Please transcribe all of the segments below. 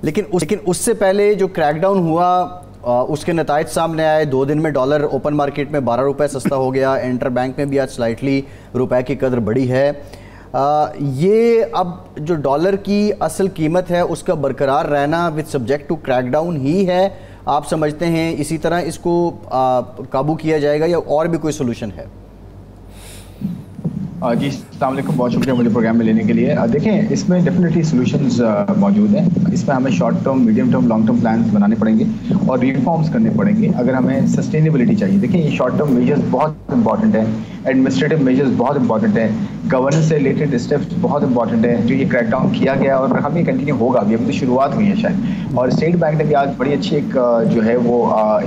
लेकिन उससे पहले जो क्रैकडाउन हुआ उसके नतायज सामने आए। 2 दिन में डॉलर ओपन मार्केट में 12 रुपये सस्ता हो गया। इंटर बैंक में भी आज स्लाइटली रुपए की कदर बढ़ी है। ये अब जो डॉलर की असल कीमत है उसका बरकरार रहना विद सब्जेक्ट टू क्रैकडाउन ही है, आप समझते हैं? इसी तरह इसको काबू किया जाएगा या और भी कोई सोल्यूशन है? जी अस्सलाम वालेकुम, बहुत शुक्रिया मुझे प्रोग्राम में लेने के लिए। देखें, इसमें डेफिनेटली सॉल्यूशंस मौजूद हैं। इसमें हमें short term, medium term, long term plan बनाने पड़ेंगे और रिफॉर्म्स करने पड़ेंगे अगर हमें सस्टेनेबिलिटी चाहिए। देखिए, ये शॉर्ट टर्म मेजर्स बहुत इंपॉर्टेंट हैं, एडमिनिस्ट्रेटिव मेजर्स बहुत इंपॉर्टेंट हैं, गवर्नेंस से रिलेटेड स्टेप्स बहुत इंपॉर्टेंट हैं जो ये क्रैकडाउन किया गया और हमें कंटिन्यू होगा। अभी तो शुरुआत हुई है शायद, और स्टेट बैंक ने भी आज बड़ी अच्छी एक जो है वो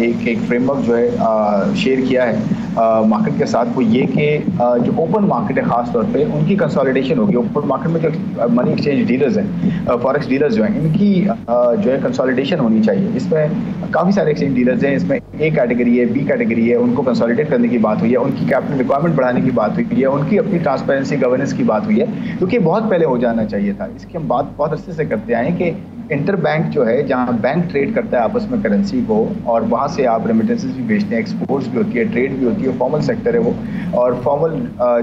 एक फ्रेमवर्क जो है शेयर किया है मार्केट के साथ। वो ये कि जो ओपन मार्केट है खास तौर पे उनकी कंसोलिडेशन होगी। ओपन मार्केट में जो मनी एक्सचेंज डीलर्स हैं, फॉरेक्स डीलर्स जो हैं, इनकी जो है कंसोलिडेशन होनी चाहिए। इसमें काफ़ी सारे एक्सचेंज डीलर्स हैं, इसमें ए कैटेगरी है, बी कैटेगरी है, उनको कंसोलिडेट करने की बात हुई है, उनकी कैपिटल रिक्वायरमेंट बढ़ाने की बात हुई है, उनकी अपनी ट्रांसपेरेंसी गवर्नेंस की बात हुई है, क्योंकि बहुत पहले हो जाना चाहिए था। इसकी हम बात बहुत अच्छे से करते आए कि इंटर बैंक जो है, जहाँ बैंक ट्रेड करता है आपस में करेंसी को, और वहाँ से आप रेमिटेंसेस भी भेजते हैं, एक्सपोर्ट्स भी होती है, ट्रेड भी होती है, फॉर्मल सेक्टर है वो, और फॉर्मल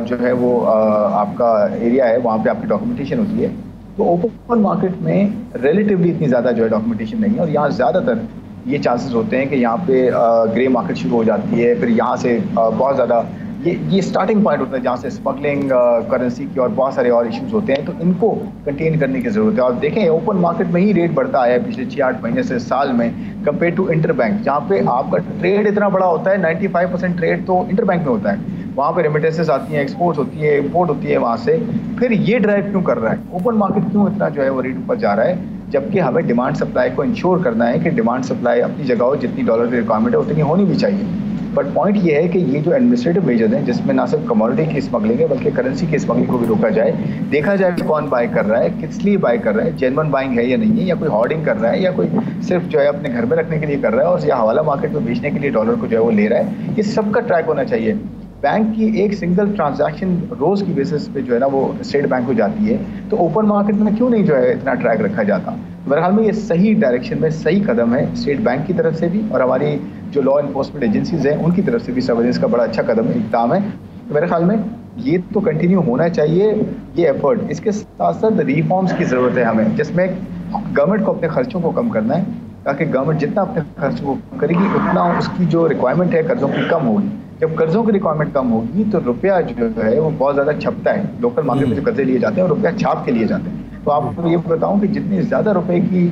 जो है वो आपका एरिया है, वहाँ पे आपकी डॉक्यूमेंटेशन होती है। तो ओपन मार्केट में रिलेटिवली इतनी ज़्यादा जो है डॉक्यूमेंटेशन नहीं है, और यहाँ ज़्यादातर ये चांसेस होते हैं कि यहाँ पे ग्रे मार्केट शुरू हो जाती है। फिर यहाँ से बहुत ज़्यादा ये स्टार्टिंग पॉइंट होता है जहाँ से स्मगलिंग करेंसी की और बहुत सारे और इश्यूज होते हैं, तो इनको कंटेन करने की ज़रूरत है। और देखें, ओपन मार्केट में ही रेट बढ़ता आया है पिछले 6-8 महीने से, साल में, कंपेयर टू इंटर बैंक, जहाँ पे आपका ट्रेड इतना बड़ा होता है। 95% ट्रेड तो इंटर बैंक में होता है। वहाँ पे रेमिटेंसेस आती हैं, एक्सपोर्ट्स होती है, इम्पोर्ट होती है वहाँ से। फिर ये ड्राइव क्यों कर रहा है ओपन मार्केट, क्यों इतना जो है वो रेट ऊपर जा रहा है, जबकि हमें डिमांड सप्लाई को इंश्योर करना है कि डिमांड सप्लाई अपनी जगह हो, जितनी डॉलर की रिक्वायरमेंट है उतनी होनी भी चाहिए। बट पॉइंट ये है कि ये जो एडमिनिस्ट्रेटिव मेजर्स हैं, जिसमें ना सिर्फ कमोडिटी की स्मगलिंग है बल्कि करेंसी की स्मगलिंग को भी रोका जाए, देखा जाए कौन बाय कर रहा है, किस लिए बाय कर रहा है, जेन्युइन बाइंग है या नहीं है, या कोई होर्डिंग कर रहा है, या कोई सिर्फ जो है अपने घर में रखने के लिए कर रहा है और या हवाला मार्केट में बेचने के लिए डॉलर को जो है वो ले रहा है। ये सबका ट्रैक होना चाहिए। बैंक की एक सिंगल ट्रांजैक्शन रोज़ की बेसिस पे जो है ना वो स्टेट बैंक को जाती है, तो ओपन मार्केट में क्यों नहीं जो है इतना ट्रैक रखा जाता? मेरे ख्याल में ये सही डायरेक्शन में सही कदम है स्टेट बैंक की तरफ से भी, और हमारी जो लॉ इन्फोर्समेंट एजेंसीज हैं उनकी तरफ से भी सर्वेलेंस का बड़ा अच्छा कदम इक़दाम है। तो मेरे ख्याल में ये तो कंटिन्यू होना चाहिए ये एफर्ट। इसके साथ साथ रिफॉर्म्स की ज़रूरत है हमें, जिसमें गवर्नमेंट को अपने खर्चों को कम करना है, ताकि गवर्नमेंट जितना अपने खर्चों को कम करेगी उतना उसकी जो रिक्वायरमेंट है कर्जों की कम होगी। जब कर्जों की रिक्वायरमेंट कम होगी तो रुपया जो है वो बहुत ज़्यादा छपता है। लोकल मार्केट में जो कर्जे लिए जाते हैं वो रुपया छाप के लिए जाते हैं। तो आपको ये बताऊं कि जितनी ज़्यादा रुपए की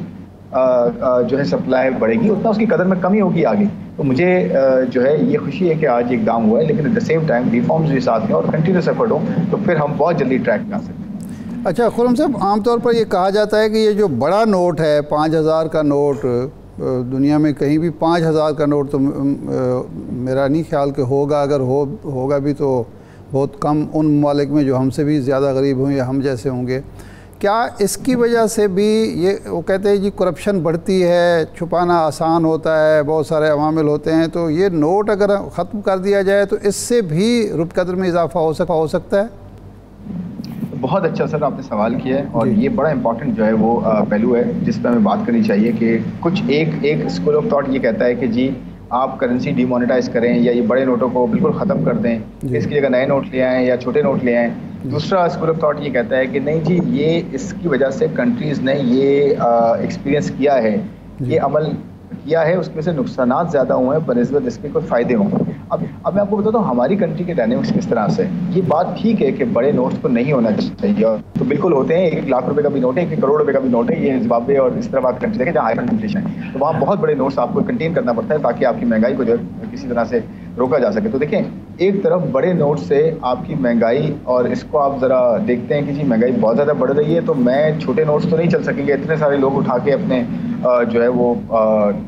जो है सप्लाई बढ़ेगी उतना उसकी कदर में कमी होगी आगे। तो मुझे जो है ये खुशी है कि आज एक दाम हुआ है, लेकिन at the same time reforms भी साथ में और कंटिन्यूस एफर्ट हो तो फिर हम बहुत जल्दी ट्रैक में आ सकते हैं। अच्छा खुर्रम साहब, आमतौर पर ये कहा जाता है कि ये जो बड़ा नोट है 5000 का नोट, दुनिया में कहीं भी 5000 का नोट तो मेरा नहीं ख्याल कि होगा, अगर होगा भी तो बहुत कम उन ममालिक में जो हमसे भी ज़्यादा गरीब हों या हम जैसे होंगे। क्या इसकी वजह से भी ये वो कहते हैं जी करप्शन बढ़ती है, छुपाना आसान होता है, बहुत सारे अवामिल होते हैं, तो ये नोट अगर ख़त्म कर दिया जाए तो इससे भी रुपये कदर में इजाफा हो सकता है? बहुत अच्छा सर आपने सवाल किया है, और ये बड़ा इंपॉर्टेंट जो है वो पहलू है जिस पर हमें बात करनी चाहिए कि कुछ एक स्कूल ऑफ थॉट ये कहता है कि जी आप करेंसी डिमोनेटाइज करें या ये बड़े नोटों को बिल्कुल ख़त्म कर दें, इसकी जगह नए नोट ले आएँ या छोटे नोट ले आएँ। दूसरा स्कूल ऑफ थॉट ये कहता है कि नहीं जी, ये इसकी वजह से कंट्रीज़ ने ये एक्सपीरियंस किया है, ये अमल किया है, उसमें से नुकसानात ज़्यादा हुए हैं बनिस्बत इसके कोई फ़ायदे हों। अब मैं आपको बताता हूँ हमारी कंट्री के डायनेमिक्स किस तरह से। ये बात ठीक है कि बड़े नोट्स को नहीं होना चाहिए, और तो बिल्कुल होते हैं। 1 लाख रुपए का भी नोट है, 1 करोड़ रुपए का भी नोट है, ये जिम्बाब्वे और इस तरह बात कंट्री देखें जहाँ हाई इन्फ्लेशन है, तो वहाँ बहुत बड़े नोट्स आपको कंटेन करना पड़ता है ताकि आपकी महंगाई को जो है किसी तरह से रोका जा सके। तो देखें, एक तरफ बड़े नोट से आपकी महंगाई, और इसको आप ज़रा देखते हैं कि जी महंगाई बहुत ज़्यादा बढ़ रही है, तो मैं छोटे नोट्स तो नहीं चल सकेंगे, इतने सारे लोग उठा के अपने जो है वो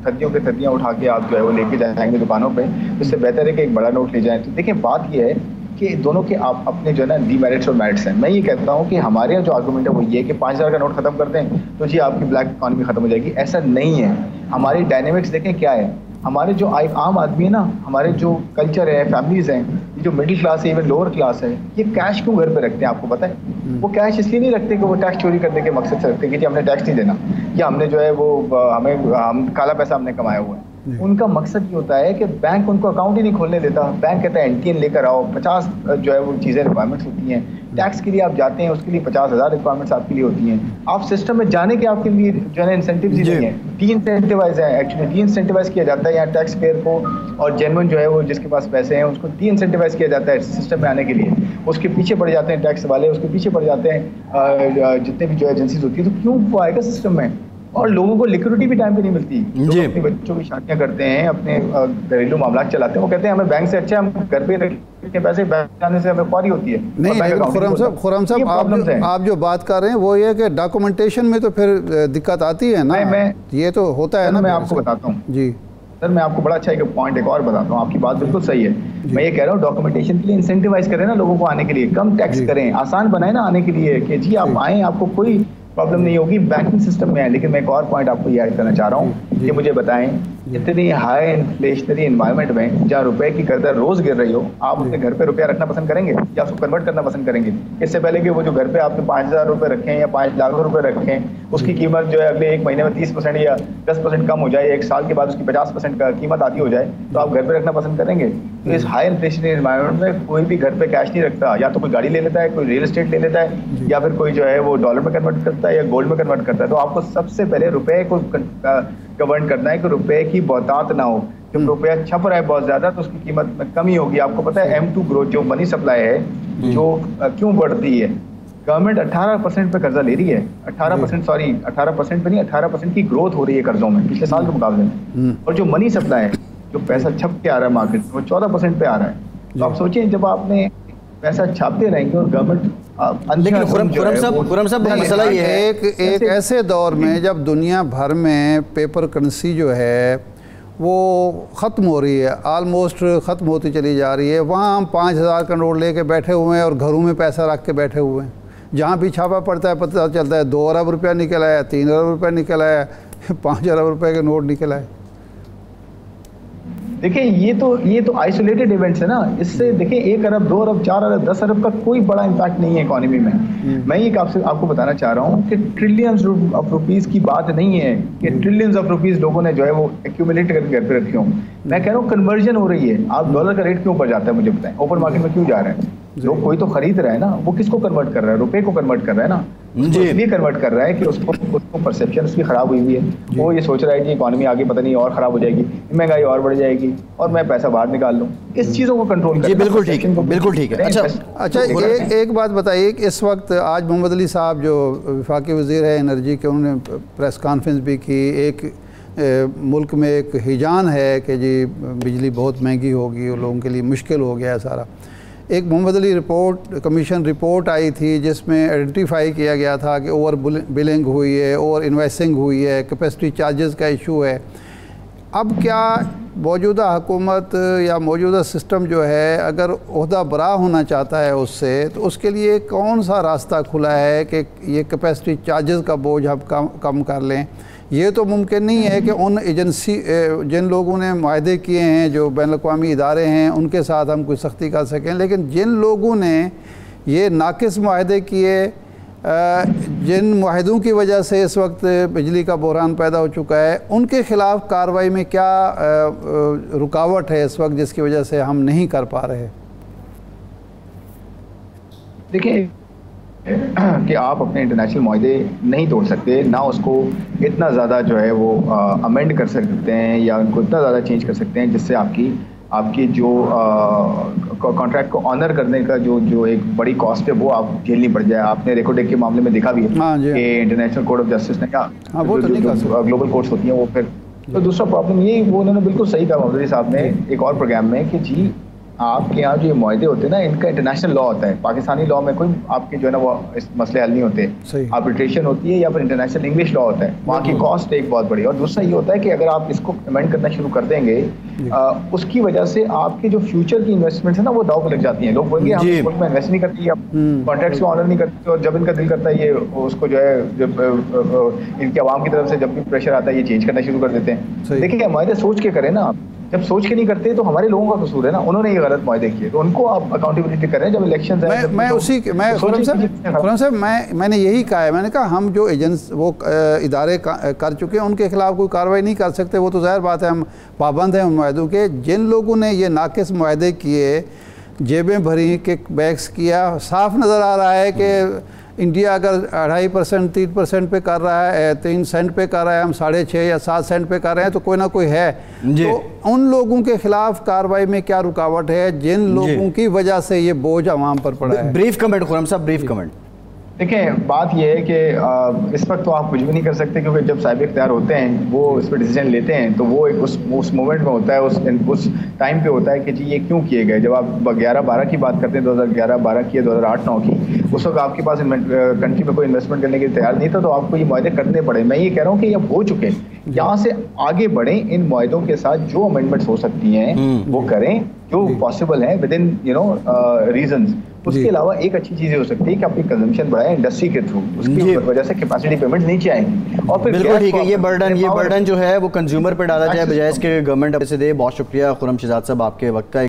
थद्दियों पे थद्दियाँ उठा के आप जो है वो लेके जाएंगे दुकानों पे, तो इससे बेहतर है कि एक बड़ा नोट ले जाएं। तो देखिए बात ये है कि दोनों के आप अपने जो है ना डीमेरिट्स और मेरिट्स हैं। मैं ये कहता हूँ कि हमारे यहाँ जो आर्गूमेंट है वो ये है कि 5000 का नोट खत्म कर दें तो जी आपकी ब्लैक इकॉनमी खत्म हो जाएगी। ऐसा नहीं है। हमारी डायनेमिक्स देखें क्या है। हमारे जो आम आदमी है ना, हमारे जो कल्चर है, फैमिलीज़ हैं, जो मिडिल क्लास है, इवन लोअर क्लास है, ये कैश क्यों घर पे रखते हैं आपको पता है? वो कैश इसलिए नहीं रखते कि वो टैक्स चोरी करने के मकसद से रखते हैं कि जी हमने टैक्स नहीं देना, या हमने जो है वो हम काला पैसा हमने कमाया हुआ है। उनका मकसद ये होता है कि बैंक उनको अकाउंट ही नहीं खोलने देता। बैंक कहता है एनटीएन लेकर आओ, 50 जो है वो चीज़ें रिक्वायरमेंट्स होती हैं। टैक्स के लिए आप जाते हैं, उसके लिए 50,000 रिक्वायरमेंट्स आपके लिए होती हैं। आप सिस्टम में जाने के आपके लिए जो है इंसेंटिव्स ही नहीं है, डी इंसेंटिवाइज है। एक्चुअली डी इंसेंटिवाइज किया जाता है यहाँ टैक्स पेयर को, और जेन्युइन जो है वो जिसके पास पैसे हैं उसको डी इंसेंटिवाइज किया जाता है सिस्टम में आने के लिए। उसके पीछे पड़ जाते हैं टैक्स वाले, उसके पीछे पड़ जाते हैं जितने भी जो एजेंसीज होती है। तो क्यों वो आएगा सिस्टम में? और लोगों को लिक्विडिटी भी टाइम पे नहीं मिलती। लोग अपने बच्चों की शादियां करते हैं, अपने घरेलू मामला चलाते हैं, वो कहते हैं हमें बैंक से अच्छा हम घर पे रखे पैसे, बैंक जाने से हमें ख्वारी होती है। नहीं, खुर्रम साहब आप जो बात कर रहे हैं वो ये कि डॉक्यूमेंटेशन में तो फिर दिक्कत आती है ना। मैं ये तो होता है ना। मैं आपको बताता हूँ जी सर, मैं आपको बड़ा अच्छा एक पॉइंट एक और बताता हूँ। आपकी बात बिल्कुल सही है। मैं ये कह रहा हूँ डॉक्यूमेंटेशन के लिए इंसेंटिवाइज करें ना लोगों को आने के लिए, कम टैक्स करें, आसान बनाए ना आने के लिए कि जी आप आए, आपको कोई प्रॉब्लम नहीं होगी, बैंकिंग सिस्टम में है। लेकिन मैं एक और पॉइंट आपको ये ऐड करना चाह रहा हूँ कि मुझे बताएं, इतनी हाई इन्फ्लेशनरी एनवायरनमेंट में जहाँ रुपए की कर्जा रोज गिर रही हो, आप अपने घर पे रुपया रखना पसंद करेंगे या उसको कन्वर्ट करना पसंद करेंगे? इससे पहले कि वो जो घर पे आपने 5,000 रुपए रखें या 5 लाख रुपए रखें, उसकी कीमत जो है अगले एक महीने में 30% या 10% कम हो जाए, एक साल के बाद उसकी 50% का कीमत आती हो जाए, तो आप घर पे रखना पसंद करेंगे? तो इस हाई इन्फ्लेशनरी एनवायरनमेंट में कोई भी घर पे कैश नहीं रखता। या तो कोई गाड़ी ले लेता है, कोई रियल एस्टेट ले लेता है, या फिर कोई जो है वो डॉलर में कन्वर्ट करता है या गोल्ड में कन्वर्ट करता है। तो आपको सबसे पहले रुपए को गवर्न करना है कि रुपए की बहुतात ना हो। जब रुपया छप रहा है बहुत ज्यादा तो उसकी कीमत में कमी होगी। आपको पता है M2 ग्रोथ जो मनी सप्लाई है जो क्यों बढ़ती है? गवर्नमेंट 18% पे कर्जा ले रही है, 18% पे नहीं, 18% की ग्रोथ हो रही है कर्जों में पिछले साल के मुकाबले में। और जो मनी सप्लाई है, जो पैसा छप के आ रहा है मार्केट में, वो 14% पे आ रहा है। तो आप सोचिए जब आपने पैसा छापते रहेंगे और गवर्नमेंट, लेकिन खुर्रम साहब मसला ये है एक ऐसे दौर में जब दुनिया भर में पेपर करेंसी जो है वो ख़त्म हो रही है, आलमोस्ट ख़त्म होती चली जा रही है, वहाँ हम 5,000 का नोट लेके बैठे हुए हैं और घरों में पैसा रख के बैठे हुए हैं। जहाँ भी छापा पड़ता है पता चलता है 2 अरब रुपया निकल आया, 3 अरब रुपया निकल आया, 5 अरब रुपये के नोट निकल आए। देखिए ये तो आइसोलेटेड इवेंट्स है ना। इससे देखिए 1 अरब 2 अरब 4 अरब 10 अरब का कोई बड़ा इम्पैक्ट नहीं है इकोनॉमी में। मैं ये आपको बताना चाह रहा हूँ कि ट्रिलियंस ऑफ रुपीस की बात नहीं है कि ट्रिलियंस ऑफ रुपीस लोगों ने जो है वो एक्यूमुलेट करके घर पे रखे हों। मैं कह रहा हूँ कन्वर्जन हो रही है। आप डॉलर का रेट क्यों बढ़ जाता है मुझे बताएं, ओपन मार्केट में क्यों जा रहे हैं लोग? कोई तो खरीद रहा है ना, वो किसको कन्वर्ट कर रहा है? रुपए को कन्वर्ट कर रहा है ना। इसलिए कन्वर्ट कर रहा है कि उसको परसेप्शन उसकी खराब हुई हुई है। वो ये सोच रहा है कि इकोनॉमी आगे पता नहीं और खराब हो जाएगी, महंगाई और बढ़ जाएगी और मैं पैसा बाहर निकाल लूँ। इस चीज़ों को कंट्रोल कर। बिल्कुल ठीक है, बिल्कुल ठीक है। अच्छा एक बात बताइए, इस वक्त आज मोहम्मद अली साहब जो वफाकी वज़ीर है एनर्जी के, उन्होंने प्रेस कॉन्फ्रेंस भी की। एक मुल्क में एक हिजान है कि जी बिजली बहुत महंगी होगी और लोगों के लिए मुश्किल हो गया है सारा। एक मोहम्मद अली कमीशन रिपोर्ट आई थी जिसमें आइडेंटिफाई किया गया था कि ओवर बिलिंग हुई है, ओवर इन्वेस्टिंग हुई है, कैपेसिटी चार्जेस का इशू है। अब क्या मौजूदा हुकूमत या मौजूदा सिस्टम जो है अगर ओहदा बरा होना चाहता है उससे, तो उसके लिए कौन सा रास्ता खुला है कि ये कैपेसिटी चार्जेस का बोझ हम कम कर लें? ये तो मुमकिन नहीं है कि उन एजेंसी जिन लोगों ने माहदे किए हैं, जो बैनुल-अक़वामी इदारे हैं, उनके साथ हम कोई सख्ती कर सकें। लेकिन जिन लोगों ने ये नाकिस माहदे किए, जिन माहदों की वजह से इस वक्त बिजली का बहरान पैदा हो चुका है, उनके ख़िलाफ़ कार्रवाई में क्या रुकावट है इस वक्त जिसकी वजह से हम नहीं कर पा रहे? देखिए कि आप अपने इंटरनेशनल मुआहदे नहीं तोड़ सकते, ना उसको इतना ज़्यादा जो है वो अमेंड कर सकते हैं या उनको इतना ज़्यादा चेंज कर सकते हैं जिससे आपकी जो कॉन्ट्रैक्ट को ऑनर करने का जो एक बड़ी कॉस्ट है वो आप झेलनी पड़ जाए। आपने रेकोडेक के मामले में देखा भी है कि इंटरनेशनल कोर्ट ऑफ जस्टिस ने क्या ग्लोबल कोर्ट्स होती हैं वो फिर। तो दूसरा प्रॉब्लम ये वो उन्होंने बिल्कुल सही कहा मोहम्मद साहब ने एक और प्रोग्राम में कि जी आपके यहाँ जो ये मुआहदे होते हैं ना, इनका इंटरनेशनल लॉ होता है। पाकिस्तानी लॉ में कोई आपके जो है ना वो इस मसले हल नहीं होते। आर्बिट्रेशन होती है या फिर इंटरनेशनल इंग्लिश लॉ होता है, वहाँ की कॉस्ट एक बहुत बड़ी। और दूसरा ये होता है कि अगर आप इसको अमेंड करना शुरू कर देंगे उसकी वजह से आपके जो फ्यूचर की इन्वेस्टमेंट है ना वो दाव पे लग जाती हैं। लोग बोलेंगे हम मुल्क में इन्वेस्ट नहीं करते या कॉन्ट्रैक्ट्स को ऑनर नहीं करते, और जब इनका दिल करता है ये उसको जो है इनके आवाम की तरफ से जब भी प्रेशर आता है ये चेंज करना शुरू कर देते हैं। देखिए मुआहदे सोच के करें ना, जब सोच के नहीं करते तो हमारे लोगों का कसूर है ना, उन्होंने ये गलत मुआहदे किए, तो उनको आप अकाउंटेबिलिटी करें जब इलेक्शन है। खुरम साहब मैंने यही कहा है, मैंने कहा हम जो एजेंट्स वो इदारे कर चुके हैं उनके खिलाफ कोई कार्रवाई नहीं कर सकते, वो तो ज़ाहिर बात है, हम पाबंद हैं उन मुआहदों के। जिन लोगों ने ये नाकिस मुआहदे किए, जेबें भरी, किक बैक्स किया, साफ नज़र आ रहा है कि इंडिया अगर 2.5% 3% पे कर रहा है, 3 सेंट पे कर रहा है, हम 6.5 या 7 सेंट पे कर रहे हैं, तो कोई ना कोई है। तो उन लोगों के खिलाफ कार्रवाई में क्या रुकावट है जिन लोगों की वजह से ये बोझ आवाम पर पड़ा है? ब्रीफ कमेंट खुरम साहब, ब्रीफ कमेंट। देखें, बात यह है कि इस वक्त तो आप कुछ भी नहीं कर सकते, क्योंकि जब साहिब इख्तियार होते हैं वो इस पर डिसीजन लेते हैं, तो वो एक उस मोमेंट में होता है, उस टाइम पे होता है कि जी ये क्यों किए गए। जब आप 11-12 की बात करते हैं, 2011-12 की, 2008-9 की, उस वक्त आपके पास कंट्री में कोई इन्वेस्टमेंट करने के लिए तैयार नहीं था, तो आपको ये मुआहदे करने पड़े। मैं ये कह रहा हूँ कि अब हो चुके हैं, यहाँ से आगे बढ़ें, इन मुआहदों के साथ जो अमेंडमेंट्स हो सकती हैं वो करें जो पॉसिबल है विद इन रीजंस। उसके अलावा एक अच्छी चीज़ हो सकती है कि अपनी कंजम्पशन बढ़ाएं इंडस्ट्री के थ्रू, उसकी वजह से कैपेसिटी पेमेंट नीचे आएंगी। और फिर बिल्कुल ठीक है, ये बर्डन जो है वो कंज्यूमर पे डाला जाए बजाय इसके गवर्नमेंट से दे। बहुत शुक्रिया खुरम शहजाद साहब आपके वक्त का।